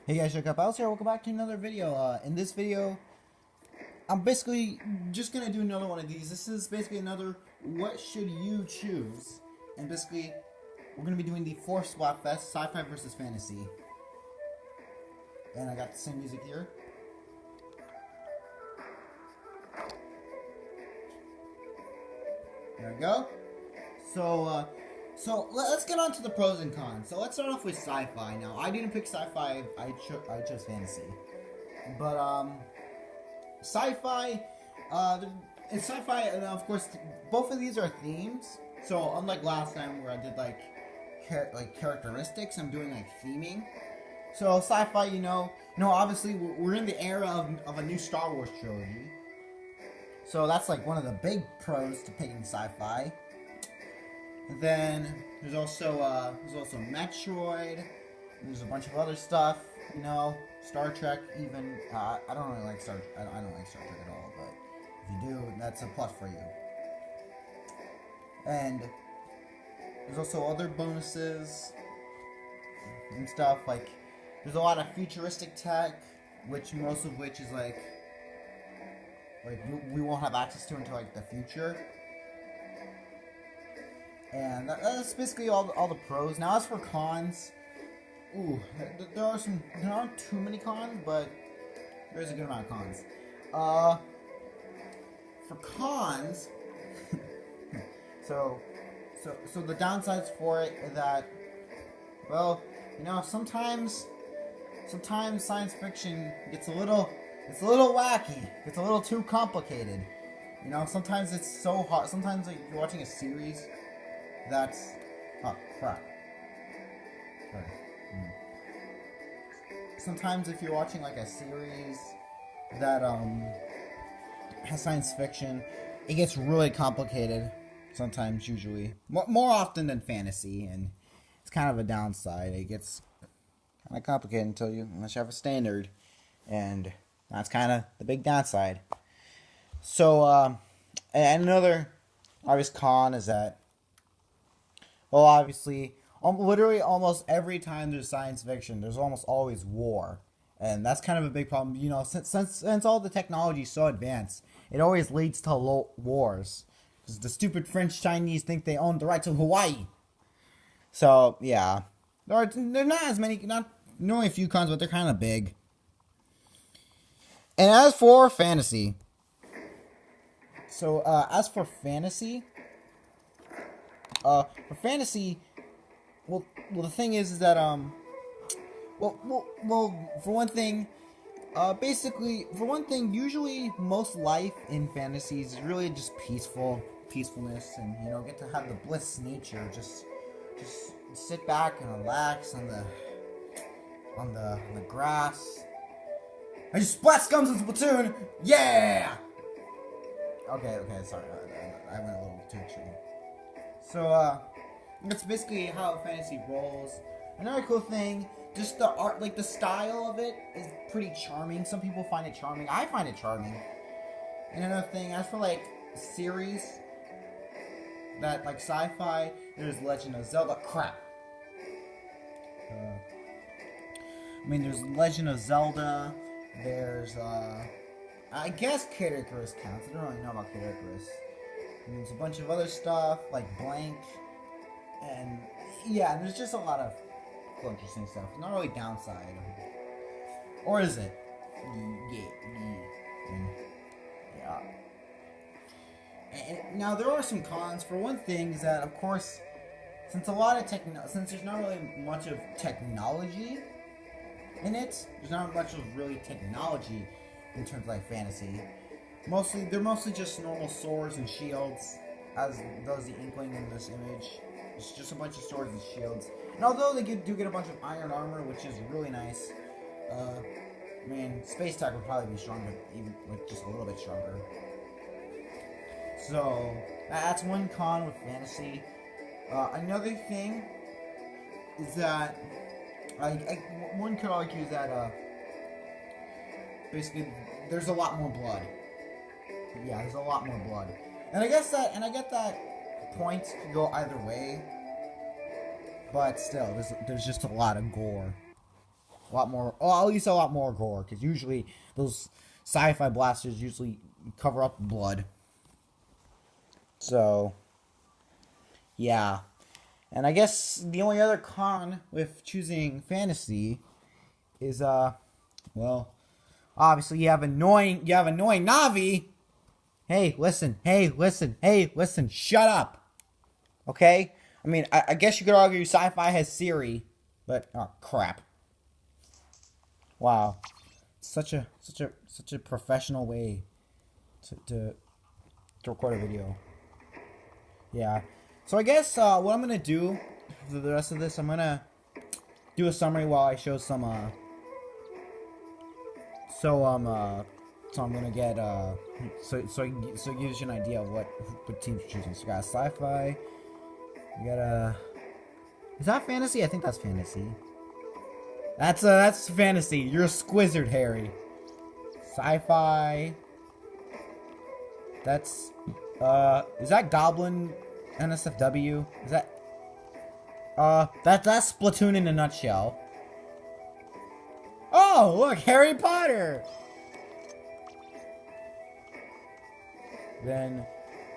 Hey guys, check up Alex here. Welcome back to another video. In this video, I'm basically just gonna do another one of these. This is basically another "What should you choose?" And basically, we're gonna be doing the 4th Splatfest Sci-Fi versus Fantasy. And I got the same music here. There we go. So let's get on to the pros and cons. So let's start off with sci-fi. Now, I didn't pick sci-fi. I chose fantasy. But sci-fi, in sci-fi, and of course, both of these are themes. So unlike last time where I did like characteristics, I'm doing like theming. So sci-fi, obviously we're in the era of a new Star Wars trilogy. So that's like one of the big pros to picking sci-fi. And then there's also Metroid. There's a bunch of other stuff, Star Trek. Even I don't really like Star. I don't like Star Trek at all. But if you do, that's a plus for you. And there's also other bonuses and stuff. Like there's a lot of futuristic tech, most of which is like we won't have access to until like the future. And that's basically all the pros. Now, as for cons, there aren't too many cons, but there is a good amount of cons. For cons, so the downsides for it are that, well, sometimes science fiction gets a little wacky, gets a little too complicated. Sometimes it's so hard. Sometimes like you're watching a series. That's crap. Sorry. Sometimes if you're watching like a series that has science fiction, it gets really complicated. Sometimes, usually, more often than fantasy, and it's kind of a downside. It gets kind of complicated unless you have a standard, and that's kind of the big downside. So, and another obvious con is that, well, obviously, literally almost every time there's science fiction, there's almost always war. And that's kind of a big problem. Since all the technology is so advanced, it always leads to wars. Because the stupid French-Chinese think they own the right to Hawaii. So, yeah. They're not as many, only a few cons, but they're kind of big. And as for fantasy. So, as for fantasy... for fantasy, well, the thing is that, well, for one thing, usually most life in fantasies is really just peacefulness, and, get to have the bliss of nature, just sit back and relax on the grass. I just splat scums in Splatoon, yeah! Okay, sorry, I went a little too extreme. So, that's basically how fantasy rolls. Another cool thing, just the art, like the style of it is pretty charming. Some people find it charming. I find it charming. And another thing, as for like series that like sci-fi, there's Legend of Zelda. Crap. There's Legend of Zelda. There's I guess Qotd counts. I don't really know about Qotd. And there's a bunch of other stuff, like Blank, and yeah, there's just a lot of cool, interesting stuff. Not really downside. Or is it? Yeah. And now, there are some cons. For one thing, is that, of course, since there's not really much of technology in it, there's not much of really technology in terms of, like, fantasy. They're mostly just normal swords and shields, as does the Inkling in this image. It's just a bunch of swords and shields. And although they do get a bunch of iron armor, which is really nice, space tech would probably be stronger, even like just a little bit stronger. So that's one con with fantasy. Another thing is that one could argue that basically there's a lot more blood. Yeah, there's a lot more blood. And I get that points could go either way. But still, there's just a lot of gore. A lot more, or at least a lot more gore, because usually those sci-fi blasters usually cover up blood. So, yeah. And I guess the only other con with choosing fantasy is, well, obviously you have annoying Navi. Hey, listen, shut up. Okay? I mean, I guess you could argue Sci-Fi has Siri, but, oh, crap. Wow. Such a professional way to record a video. Yeah. So I guess what I'm gonna do for the rest of this, I'm gonna do a summary while I show some so I'm gonna get so it gives you an idea of what teams you're choosing. So you got Sci-Fi, you got is that fantasy? I think that's fantasy. That's fantasy. You're a squizzard, Harry. Sci-Fi. That's is that Goblin NSFW? Is that that's Splatoon in a nutshell. Oh, look, Harry Potter. Then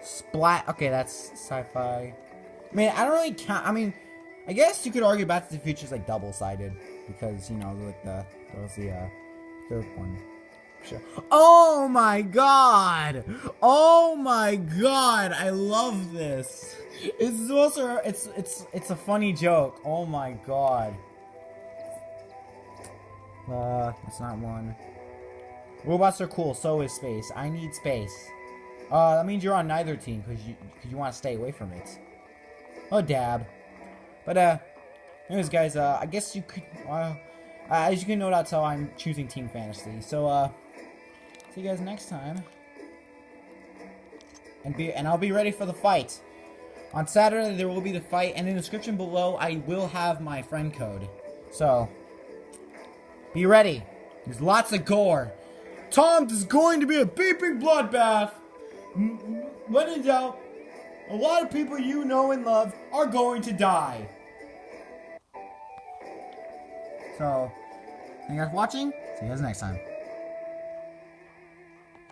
Splat. Okay, that's Sci-Fi. I mean, I don't really count. I mean, I guess you could argue Back to the Future is like double-sided because, you know, like that was the third one. Sure. Oh my god! Oh my god! I love this. It's also it's a funny joke. Oh my god. That's not one. Robots are cool. So is space. I need space. That means you're on neither team because you want to stay away from it. Oh, dab. But anyways, guys. I guess you could. As you can note, that's how I'm choosing Team Fantasy. So see you guys next time. And I'll be ready for the fight. On Saturday there will be the fight, and in the description below I will have my friend code. So be ready. There's lots of gore. Tom, this is going to be a beeping bloodbath. When in doubt, a lot of people you know and love are going to die. So, thank you guys for watching. See you guys next time.